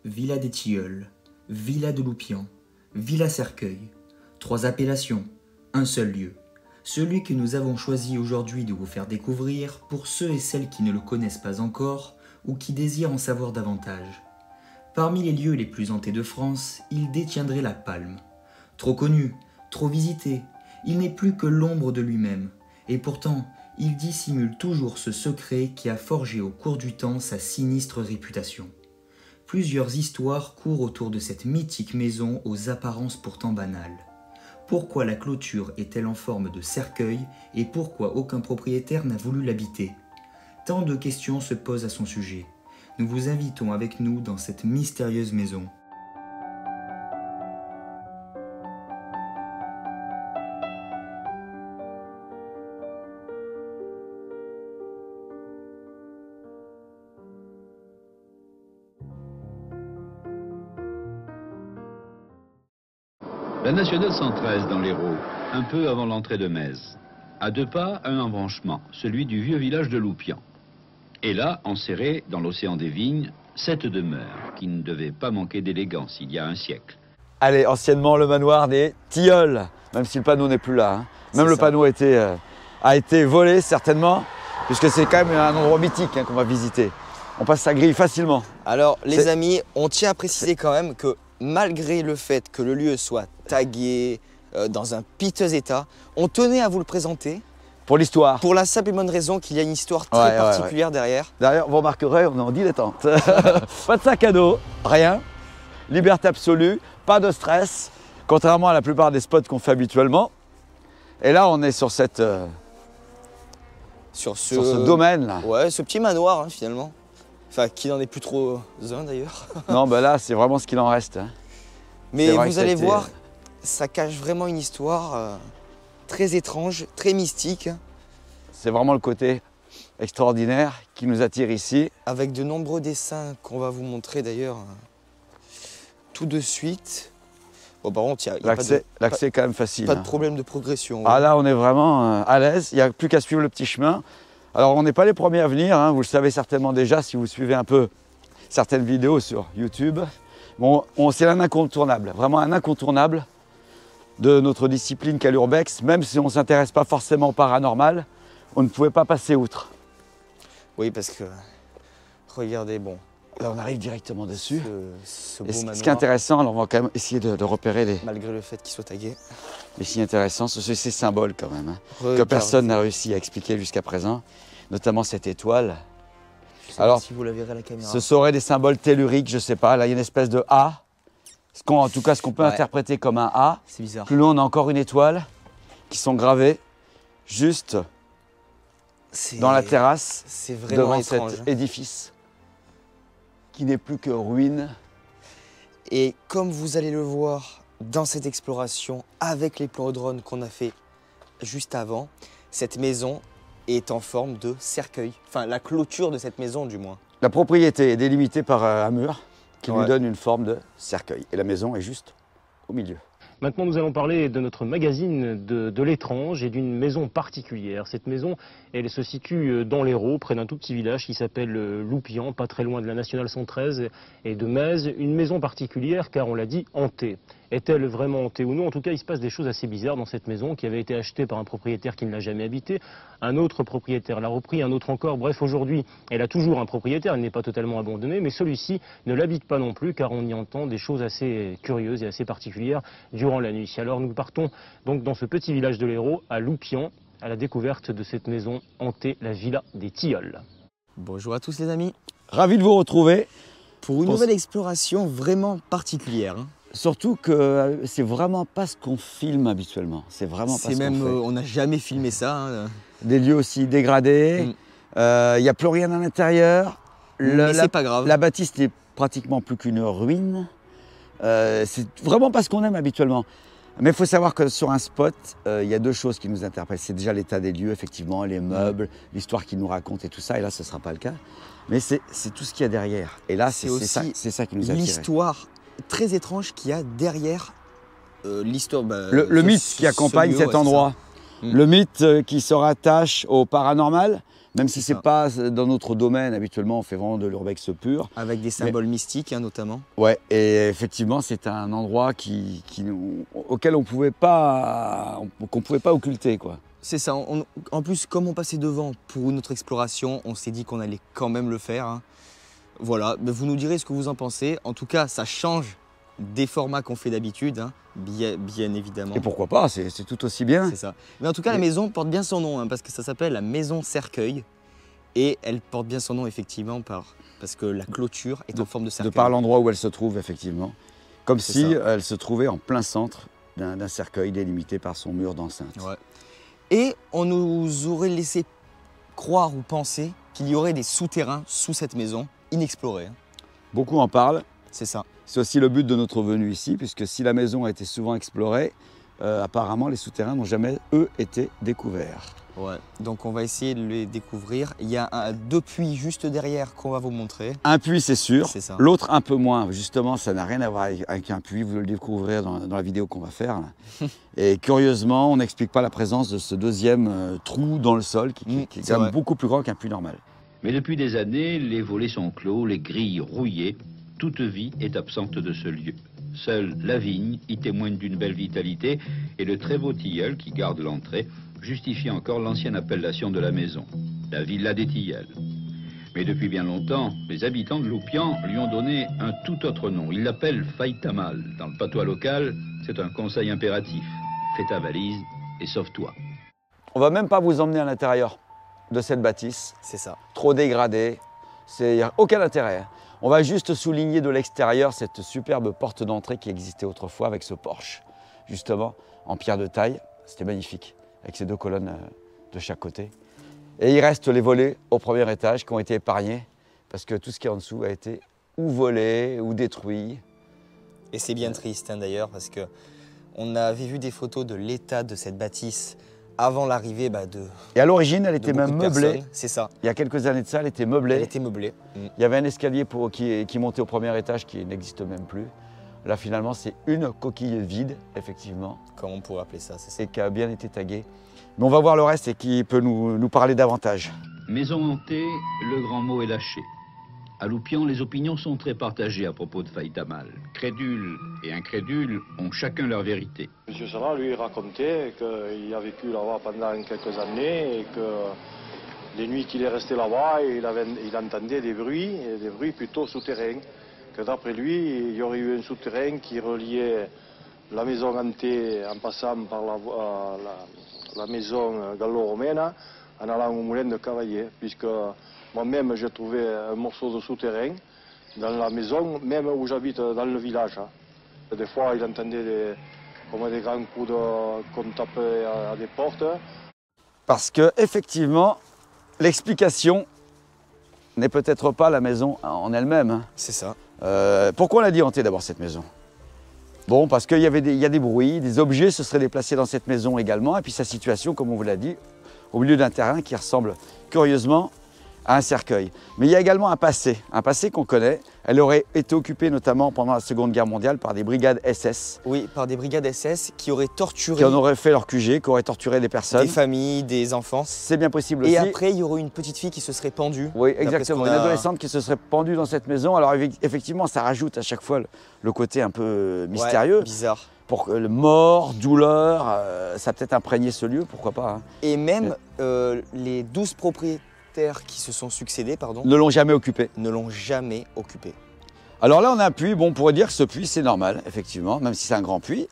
Villa des Tilleuls, Villa de Loupian, Villa Cercueil. 3 appellations, un seul lieu. Celui que nous avons choisi aujourd'hui de vous faire découvrir pour ceux et celles qui ne le connaissent pas encore ou qui désirent en savoir davantage. Parmi les lieux les plus hantés de France, il détiendrait la palme. Trop connu, trop visité, il n'est plus que l'ombre de lui-même. Et pourtant, il dissimule toujours ce secret qui a forgé au cours du temps sa sinistre réputation. Plusieurs histoires courent autour de cette mythique maison aux apparences pourtant banales. Pourquoi la clôture est-elle en forme de cercueil et pourquoi aucun propriétaire n'a voulu l'habiter? Tant de questions se posent à son sujet. Nous vous invitons avec nous dans cette mystérieuse maison. La nationale 113 dans l'Hérault, un peu avant l'entrée de Metz. À 2 pas, un embranchement, celui du vieux village de Loupian. Et là, enserré dans l'océan des vignes, cette demeure qui ne devait pas manquer d'élégance il y a un siècle. Allez, anciennement le manoir des Tilleuls, même si le panneau n'est plus là. Hein. Même le panneau a été volé certainement, puisque c'est quand même un endroit mythique qu'on va visiter. On passe sa grille facilement. Alors les amis, on tient à préciser quand même que malgré le fait que le lieu soit tagué dans un piteux état, on tenait à vous le présenter. Pour l'histoire. Pour la simple et bonne raison qu'il y a une histoire très particulière derrière. D'ailleurs, vous remarquerez, on est en dilettante. Pas de sac à dos, rien. Liberté absolue, pas de stress, contrairement à la plupart des spots qu'on fait habituellement. Et là, on est sur cette... sur ce domaine-là. Ouais, ce petit manoir, hein, finalement. Enfin, qui n'en est plus trop un, d'ailleurs. Non, ben là, c'est vraiment ce qu'il en reste. Hein. Mais vous allez voir, ça cache vraiment une histoire très étrange, très mystique. C'est vraiment le côté extraordinaire qui nous attire ici. Avec de nombreux dessins qu'on va vous montrer d'ailleurs tout de suite. Bon, par contre, l'accès est quand même facile. Pas de problème de progression. Ah là, on est vraiment à l'aise. Il n'y a plus qu'à suivre le petit chemin. Alors, on n'est pas les premiers à venir. Hein. Vous le savez certainement déjà si vous suivez un peu certaines vidéos sur YouTube. Bon, c'est un incontournable, vraiment un incontournable de notre discipline qu'est l'urbex. Même si on ne s'intéresse pas forcément au paranormal, on ne pouvait pas passer outre. Oui, parce que, regardez, bon. Là, on arrive directement dessus. Ce beau manoir. Ce qui est intéressant, alors on va quand même essayer de repérer les... Malgré le fait qu'il soit tagué. Les signes intéressants, ce sont ces symboles quand même, hein, que personne n'a réussi à expliquer jusqu'à présent, notamment cette étoile. Alors, si vous la verrez à la caméra. Ce seraient des symboles telluriques, je ne sais pas. Là, il y a une espèce de A. En tout cas, ce qu'on peut interpréter comme un A. C'est bizarre. Plus loin, on a encore une étoile qui sont gravées juste dans la terrasse devant cet édifice qui n'est plus que ruine. Et comme vous allez le voir dans cette exploration avec les plans drone qu'on a fait juste avant, cette maison est en forme de cercueil. Enfin, la clôture de cette maison, du moins. La propriété est délimitée par un mur qui lui donne une forme de cercueil. Et la maison est juste au milieu. Maintenant, nous allons parler de notre magazine de l'étrange et d'une maison particulière. Cette maison, elle se situe dans l'Hérault, près d'un tout petit village qui s'appelle Loupian, pas très loin de la nationale 113 et de Metz. Une maison particulière, car on l'a dit, hantée. Est-elle vraiment hantée ou non? En tout cas, il se passe des choses assez bizarres dans cette maison qui avait été achetée par un propriétaire qui ne l'a jamais habitée. Un autre propriétaire l'a repris, un autre encore. Bref, aujourd'hui, elle a toujours un propriétaire, elle n'est pas totalement abandonnée, mais celui-ci ne l'habite pas non plus, car on y entend des choses assez curieuses et assez particulières durant la nuit. Alors nous partons donc dans ce petit village de l'Hérault, à Loupian, à la découverte de cette maison hantée, la Villa des Tilleuls. Bonjour à tous les amis. Ravi de vous retrouver. Pour une nouvelle exploration vraiment particulière. Hein. Surtout que c'est vraiment pas ce qu'on filme habituellement. C'est vraiment pas ce qu'on fait. On n'a jamais filmé ça. Hein. Des lieux aussi dégradés. Il n'y a plus rien à l'intérieur. Mais c'est pas grave. La bâtisse n'est pratiquement plus qu'une ruine. C'est vraiment pas ce qu'on aime habituellement. Mais il faut savoir que sur un spot, il y a 2 choses qui nous interpellent. C'est déjà l'état des lieux, effectivement, les meubles, l'histoire qu'ils nous racontent et tout ça. Et là, ce ne sera pas le cas. Mais c'est tout ce qu'il y a derrière. Et là, c'est ça qui nous attire. L'histoire très étrange qu'il y a derrière l'histoire. Le mythe qui accompagne cet endroit. Le mythe qui se rattache au paranormal, Même si c'est pas dans notre domaine, habituellement on fait vraiment de l'urbex pur. Avec des symboles mystiques hein, notamment. Ouais, et effectivement c'est un endroit auquel on pouvait pas occulter quoi. C'est ça, en plus comme on passait devant pour une autre exploration, on s'est dit qu'on allait quand même le faire. Hein. Voilà, mais vous nous direz ce que vous en pensez. En tout cas, ça change des formats qu'on fait d'habitude, hein, bien évidemment. Et pourquoi pas, c'est tout aussi bien. C'est ça. Mais en tout cas, la maison porte bien son nom, hein, parce que ça s'appelle la maison cercueil. Et elle porte bien son nom, effectivement, parce que la clôture est en forme de cercueil. De par l'endroit où elle se trouve, effectivement. Comme si elle se trouvait en plein centre d'un cercueil délimité par son mur d'enceinte. Ouais. Et on nous aurait laissé croire ou penser qu'il y aurait des souterrains sous cette maison, inexplorés. Beaucoup en parlent. C'est ça. C'est aussi le but de notre venue ici, puisque si la maison a été souvent explorée, apparemment les souterrains n'ont jamais, eux, été découverts. Ouais, donc on va essayer de les découvrir. Il y a deux puits juste derrière qu'on va vous montrer. Un puits, c'est sûr. C'est ça. L'autre, un peu moins. Justement, ça n'a rien à voir avec un puits. Vous le découvrirez dans la vidéo qu'on va faire. Et curieusement, on n'explique pas la présence de ce deuxième trou dans le sol qui est quand même beaucoup plus grand qu'un puits normal. Mais depuis des années, les volets sont clos, les grilles rouillées. Toute vie est absente de ce lieu. Seule la vigne y témoigne d'une belle vitalité et le très beau tilleul qui garde l'entrée justifie encore l'ancienne appellation de la maison, la villa des Tilleuls. Mais depuis bien longtemps, les habitants de Loupian lui ont donné un tout autre nom. Ils l'appellent Faïtamal. Dans le patois local, c'est un conseil impératif. Fais ta valise et sauve-toi. On va même pas vous emmener à l'intérieur de cette bâtisse. C'est ça. Trop dégradée. Il n'y a aucun intérêt. On va juste souligner de l'extérieur cette superbe porte d'entrée qui existait autrefois avec ce porche, justement, en pierre de taille. C'était magnifique, avec ces deux colonnes de chaque côté. Et il reste les volets au premier étage qui ont été épargnés, parce que tout ce qui est en dessous a été ou volé ou détruit. Et c'est bien triste hein, d'ailleurs, parce qu'on avait vu des photos de l'état de cette bâtisse avant l'arrivée de... Et à l'origine, elle était même meublée. C'est ça. Il y a quelques années de ça, elle était meublée. Elle était meublée. Il y avait un escalier qui montait au premier étage qui n'existe même plus. Là, finalement, c'est une coquille vide, effectivement. Comme on pourrait appeler ça, c'est ça. Et qui a bien été taguée. Mais on va voir le reste et qui peut nous parler davantage. Maison hantée, le grand mot est lâché. À Loupian, les opinions sont très partagées à propos de Faïtamal. Crédules et incrédules ont chacun leur vérité. Monsieur Salah, lui, racontait qu'il a vécu là-bas pendant quelques années et que les nuits qu'il est resté là-bas, il entendait des bruits, et des bruits plutôt souterrains. Que d'après lui, il y aurait eu un souterrain qui reliait la maison hantée en passant par la maison gallo-romaine en allant au moulin de Cavaillé, puisque moi-même j'ai trouvé un morceau de souterrain dans la maison, même où j'habite dans le village. Des fois, il entendait comme des grands coups qu'on tapait à des portes. Parce que effectivement, l'explication n'est peut-être pas la maison en elle-même. Hein. C'est ça. Pourquoi on l'a dit hantée d'abord cette maison? Bon, parce qu'il y a des bruits, des objets se seraient déplacés dans cette maison également, et puis sa situation, comme on vous l'a dit, au milieu d'un terrain qui ressemble curieusement à un cercueil. Mais il y a également un passé qu'on connaît. Elle aurait été occupée notamment pendant la Seconde Guerre mondiale par des brigades SS. Oui, par des brigades SS qui auraient torturé... Qui en auraient fait leur QG, qui auraient torturé des personnes. Des familles, des enfants. C'est bien possible aussi. Et après, il y aurait une petite fille qui se serait pendue. Oui, exactement. Une adolescente qui se serait pendue dans cette maison. Alors effectivement, ça rajoute à chaque fois le côté un peu mystérieux. Ouais, bizarre. Pour le mort, douleur, ça a peut-être imprégné ce lieu, pourquoi pas. Hein. Et même les 12 propriétaires qui se sont succédés, ne l'ont jamais occupé. Ne l'ont jamais occupé. Alors là, on a un puits. Bon, on pourrait dire que ce puits, c'est normal, effectivement, même si c'est un grand puits.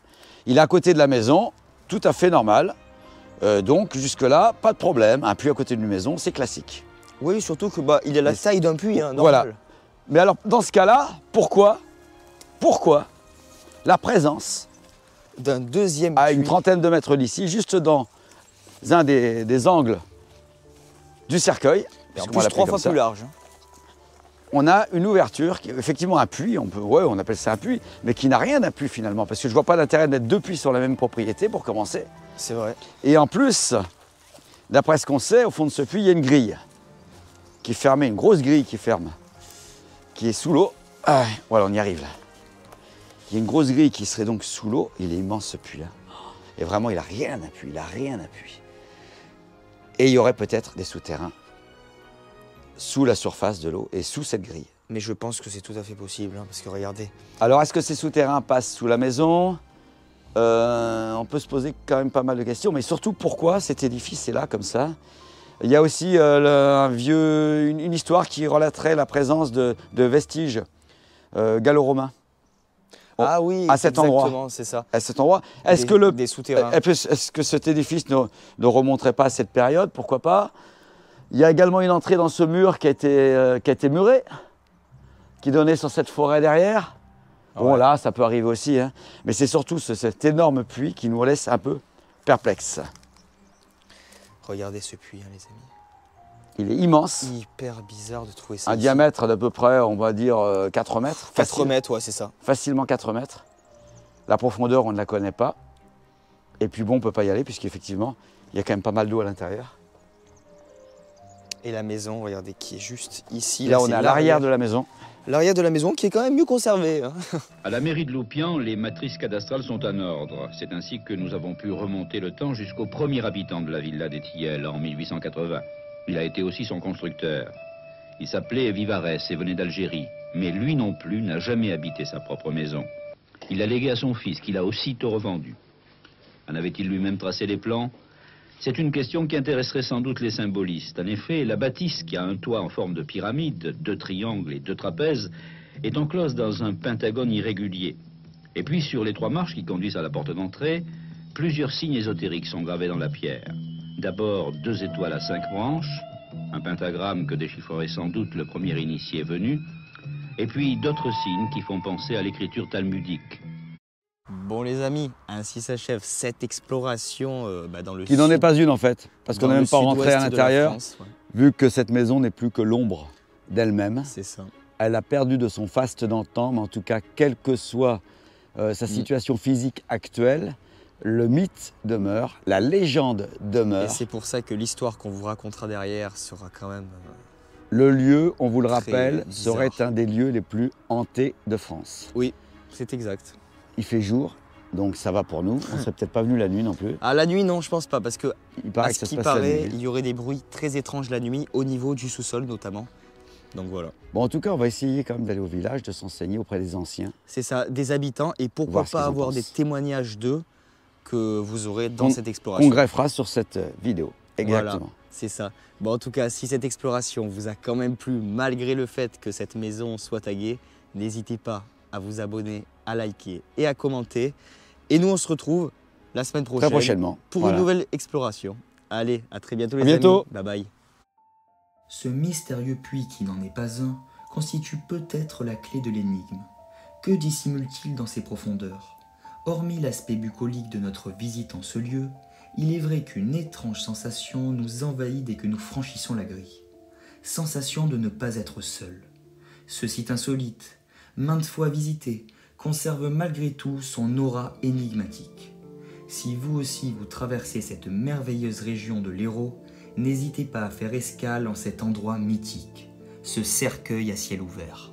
Il est à côté de la maison, tout à fait normal. Donc, jusque-là, pas de problème. Un puits à côté d'une maison, c'est classique. Oui, surtout que il a la taille d'un puits, hein, normal. Voilà. Mais alors, dans ce cas-là, pourquoi la présence d'un deuxième à puits une trentaine de mètres d'ici, juste dans un des angles du cercueil, en plus 3 fois plus large. On a une ouverture, qui est effectivement un puits, on appelle ça un puits, mais qui n'a rien d'un puits finalement, parce que je ne vois pas l'intérêt de mettre 2 puits sur la même propriété pour commencer. C'est vrai. Et en plus, d'après ce qu'on sait, au fond de ce puits, il y a une grille qui est fermée, une grosse grille qui ferme, qui est sous l'eau. Ah, voilà, on y arrive là. Il y a une grosse grille qui serait donc sous l'eau, il est immense ce puits là. Et vraiment, il n'a rien d'appui, il n'a rien d'appui. Et il y aurait peut-être des souterrains sous la surface de l'eau et sous cette grille. Mais je pense que c'est tout à fait possible, hein, parce que regardez. Alors, est-ce que ces souterrains passent sous la maison? On peut se poser quand même pas mal de questions, mais surtout pourquoi cet édifice est là comme ça. Il y a aussi une histoire qui relaterait la présence de vestiges gallo-romains. Ah oui, à cet endroit. C'est ça. À cet endroit. Des souterrains. Est-ce que cet édifice ne remonterait pas à cette période? Pourquoi pas? Il y a également une entrée dans ce mur qui a été muré, qui donnait sur cette forêt derrière. Bon, là, ça peut arriver aussi, hein. Mais c'est surtout cet énorme puits qui nous laisse un peu perplexes. Regardez ce puits, hein, les amis. Il est immense. Hyper bizarre de trouver ça. Un diamètre d'à peu près, on va dire, 4 mètres. 4 mètres, ouais, c'est ça. Facilement 4 mètres. La profondeur, on ne la connaît pas. Et puis bon, on ne peut pas y aller, puisqu'effectivement, il y a quand même pas mal d'eau à l'intérieur. Et la maison, regardez, qui est juste ici. Là, on est à l'arrière de la maison. L'arrière de la maison qui est quand même mieux conservé, hein. À la mairie de Loupian, les matrices cadastrales sont en ordre. C'est ainsi que nous avons pu remonter le temps jusqu'au premier habitant de la villa des Tillels en 1880. Il a été aussi son constructeur. Il s'appelait Vivares et venait d'Algérie. Mais lui non plus n'a jamais habité sa propre maison. Il l'a légué à son fils, qu'il a aussitôt revendu. En avait-il lui-même tracé les plans? C'est une question qui intéresserait sans doute les symbolistes. En effet, la bâtisse, qui a un toit en forme de pyramide, 2 triangles et 2 trapèzes, est enclose dans un pentagone irrégulier. Et puis, sur les 3 marches qui conduisent à la porte d'entrée, plusieurs signes ésotériques sont gravés dans la pierre. D'abord, 2 étoiles à 5 branches, un pentagramme que déchiffrerait sans doute le premier initié venu, et puis d'autres signes qui font penser à l'écriture talmudique. Bon les amis, ainsi s'achève cette exploration dans le Qui n'en est pas une en fait, parce qu'on n'est même pas rentré à sud-ouest de la l'intérieur, France, ouais. vu que cette maison n'est plus que l'ombre d'elle-même. C'est ça. Elle a perdu de son faste d'antan, mais en tout cas, quelle que soit sa situation physique actuelle, le mythe demeure, la légende demeure. Et c'est pour ça que l'histoire qu'on vous racontera derrière sera quand même... Le lieu, on vous le très rappelle, bizarre. serait un des lieux les plus hantés de France. Oui, c'est exact. Il fait jour, donc ça va pour nous. On ne serait peut-être pas venu la nuit non plus. Ah la nuit non, je pense pas, parce que Il paraît à que ça ce se qui passe la paraît, nuit. il y aurait des bruits très étranges la nuit, au niveau du sous-sol notamment. Donc voilà. Bon, en tout cas, on va essayer quand même d'aller au village, de s'enseigner auprès des anciens. C'est ça, des habitants, et pourquoi Voir ce qu'ils pas en avoir des pensent. témoignages d'eux que vous aurez dans Qu'on- cette exploration. Qu'on greffera sur cette vidéo. Exactement. Voilà, c'est ça. Bon, en tout cas, si cette exploration vous a quand même plu, malgré le fait que cette maison soit taguée, n'hésitez pas à vous abonner, à liker et à commenter. Et nous, on se retrouve la semaine prochaine, Très prochainement. pour Voilà. une nouvelle exploration. Allez, à très bientôt les bientôt. amis. Bye bye. Ce mystérieux puits qui n'en est pas un constitue peut-être la clé de l'énigme. Que dissimule-t-il dans ses profondeurs? Hormis l'aspect bucolique de notre visite en ce lieu, il est vrai qu'une étrange sensation nous envahit dès que nous franchissons la grille. Sensation de ne pas être seul. Ce site insolite, maintes fois visité, conserve malgré tout son aura énigmatique. Si vous aussi vous traversez cette merveilleuse région de l'Hérault, n'hésitez pas à faire escale en cet endroit mythique, ce cercueil à ciel ouvert.